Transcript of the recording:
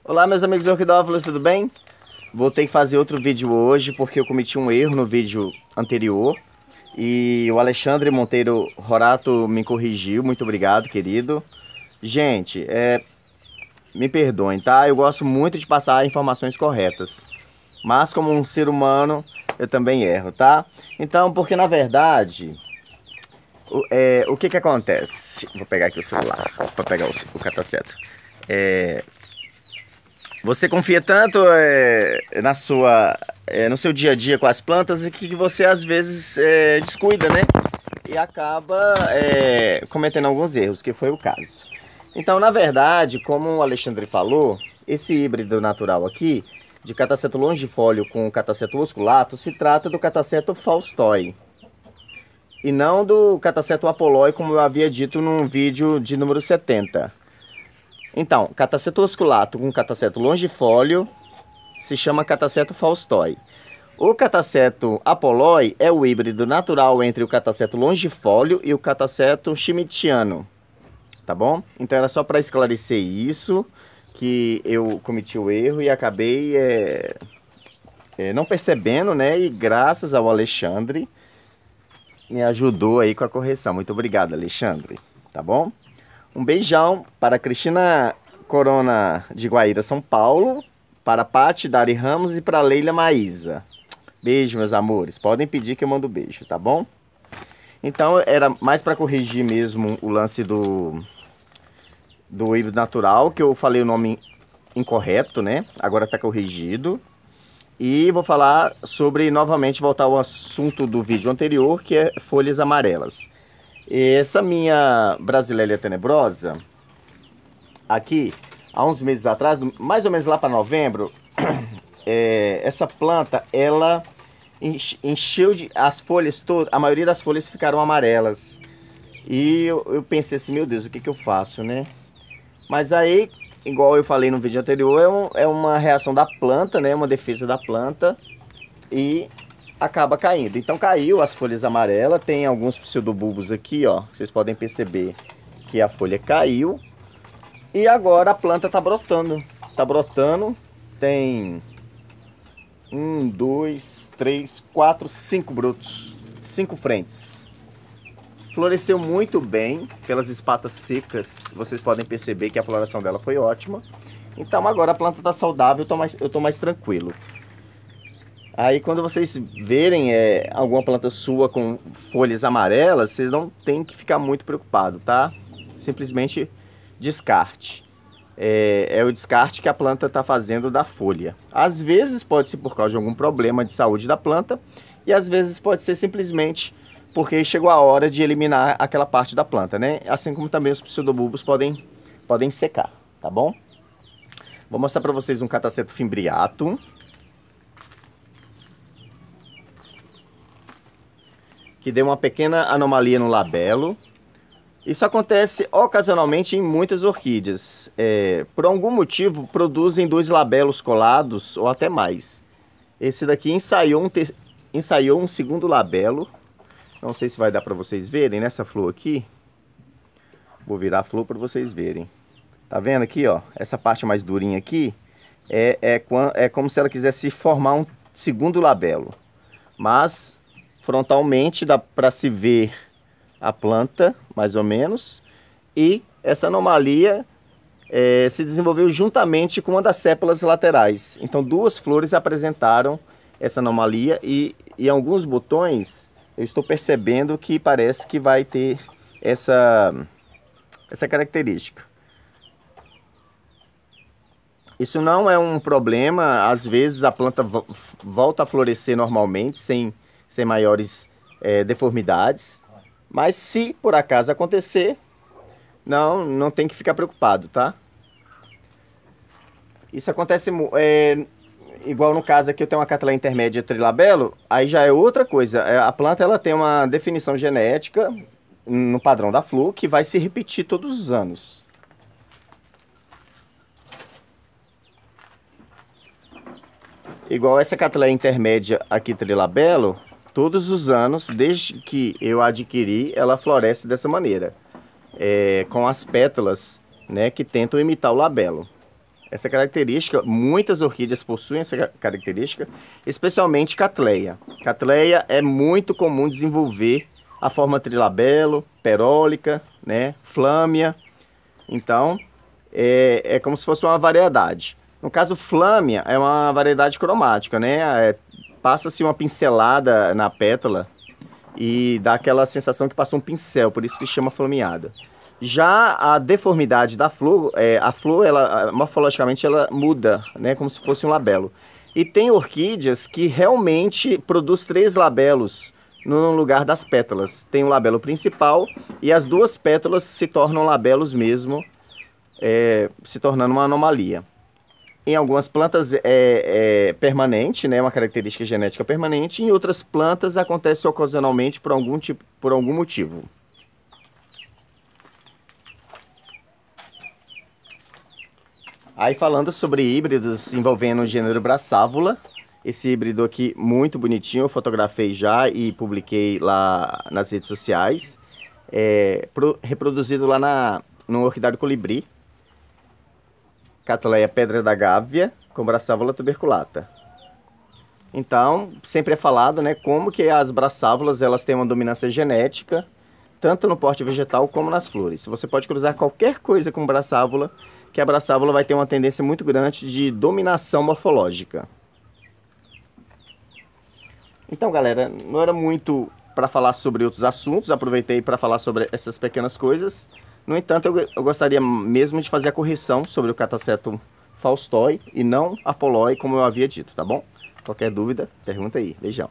Olá, meus amigos orquidófilos, tudo bem? Vou ter que fazer outro vídeo hoje porque eu cometi um erro no vídeo anterior e o Alexandre Monteiro Rorato me corrigiu. Muito obrigado, querido. Gente, me perdoem, tá? Eu gosto muito de passar informações corretas, mas como um ser humano eu também erro, tá? Então, porque na verdade, o que que acontece? Vou pegar aqui o celular para pegar o cataceto. Você confia tanto no seu dia a dia com as plantas e que você às vezes descuida, né? E acaba cometendo alguns erros, que foi o caso. Então, na verdade, como o Alexandre falou, esse híbrido natural aqui, de cataceto longifólio com cataceto osculato, se trata do cataceto faustoi. E não do cataceto apoloi, como eu havia dito no vídeo de número 70. Então, cataceto osculato com cataceto longifólio se chama cataceto faustoi. O cataceto apoloi é o híbrido natural entre o cataceto longifólio e o cataceto schmittiano. Tá bom? Então era só para esclarecer isso, que eu cometi o erro e acabei não percebendo, né? E graças ao Alexandre, me ajudou aí com a correção. Muito obrigado, Alexandre. Tá bom? Um beijão para Cristina Corona de Guaíra, São Paulo, para Pati Dari Ramos e para Leila Maísa. Beijo, meus amores. Podem pedir que eu mando beijo, tá bom? Então, era mais para corrigir mesmo o lance do híbrido natural, que eu falei o nome incorreto, né? Agora está corrigido. E vou falar sobre, novamente, voltar ao assunto do vídeo anterior, que é folhas amarelas. Essa minha Brasileia tenebrosa, aqui, há uns meses atrás, mais ou menos lá para novembro, essa planta, ela encheu as folhas todas, a maioria das folhas ficaram amarelas. E eu pensei assim, meu Deus, o que que eu faço, né? Mas aí, igual eu falei no vídeo anterior, é uma reação da planta, né? Uma defesa da planta e acaba caindo. Então caiu as folhas amarelas, tem alguns pseudobulbos aqui, ó. Vocês podem perceber que a folha caiu. E agora a planta tá brotando. Tá brotando, tem 1, 2, 3, 4, 5 brotos. 5 frentes. Floresceu muito bem, pelas espatas secas, vocês podem perceber que a floração dela foi ótima. Então agora a planta tá saudável, eu tô mais tranquilo. Aí quando vocês verem alguma planta sua com folhas amarelas, vocês não tem que ficar muito preocupado, tá? Simplesmente descarte. É o descarte que a planta está fazendo da folha. Às vezes pode ser por causa de algum problema de saúde da planta e às vezes pode ser simplesmente porque chegou a hora de eliminar aquela parte da planta, né? Assim como também os pseudobulbos podem secar, tá bom? Vou mostrar para vocês um cataceto fimbriato. Que deu uma pequena anomalia no labelo. Isso acontece ocasionalmente em muitas orquídeas. Por algum motivo produzem 2 labelos colados ou até mais. Esse daqui ensaiou um segundo labelo. Não sei se vai dar para vocês verem nessa flor aqui. Vou virar a flor para vocês verem. Tá vendo aqui, ó? Essa parte mais durinha aqui é como se ela quisesse formar um segundo labelo. Mas frontalmente dá para se ver a planta, mais ou menos. E essa anomalia se desenvolveu juntamente com uma das sépalas laterais. Então 2 flores apresentaram essa anomalia e alguns botões eu estou percebendo que parece que vai ter essa característica. Isso não é um problema, às vezes a planta volta a florescer normalmente, sem maiores deformidades. Mas se por acaso acontecer, não tem que ficar preocupado, tá? Isso acontece igual no caso aqui eu tenho uma Cattleya intermédia trilabelo, aí já é outra coisa. A planta ela tem uma definição genética no padrão da flor que vai se repetir todos os anos. Igual essa Cattleya intermédia aqui trilabelo, todos os anos, desde que eu adquiri, ela floresce dessa maneira. Com as pétalas, né, que tentam imitar o labelo. essa característica. Muitas orquídeas possuem essa característica, especialmente Cattleya. Cattleya é muito comum desenvolver a forma trilabelo, perólica, né, flâmia. Então, é como se fosse uma variedade. No caso, flâmia é uma variedade cromática, né? Passa-se uma pincelada na pétala e dá aquela sensação que passa um pincel, por isso que chama flameada. Já a deformidade da flor, a flor, ela, morfologicamente, ela muda, né? Como se fosse um labelo. E tem orquídeas que realmente produz 3 labelos no lugar das pétalas. Tem o labelo principal e as 2 pétalas se tornam labelos mesmo, se tornando uma anomalia. Em algumas plantas é permanente, né, uma característica genética permanente. Em outras plantas acontece ocasionalmente por algum motivo. Aí falando sobre híbridos envolvendo o gênero Brassavola, esse híbrido aqui muito bonitinho, eu fotografei já e publiquei lá nas redes sociais, reproduzido lá no Orquidário Colibri, Cattleya Pedra da Gávea com Brassavola tuberculata. Então, sempre é falado, né, como que as brassavolas elas têm uma dominância genética, tanto no porte vegetal como nas flores. Você pode cruzar qualquer coisa com brassavola, que a brassavola vai ter uma tendência muito grande de dominação morfológica. Então, galera, não era muito para falar sobre outros assuntos, aproveitei para falar sobre essas pequenas coisas. No entanto, eu gostaria mesmo de fazer a correção sobre o Catasetum faustoi e não Apolloi, como eu havia dito, tá bom? Qualquer dúvida, pergunta aí. Beijão.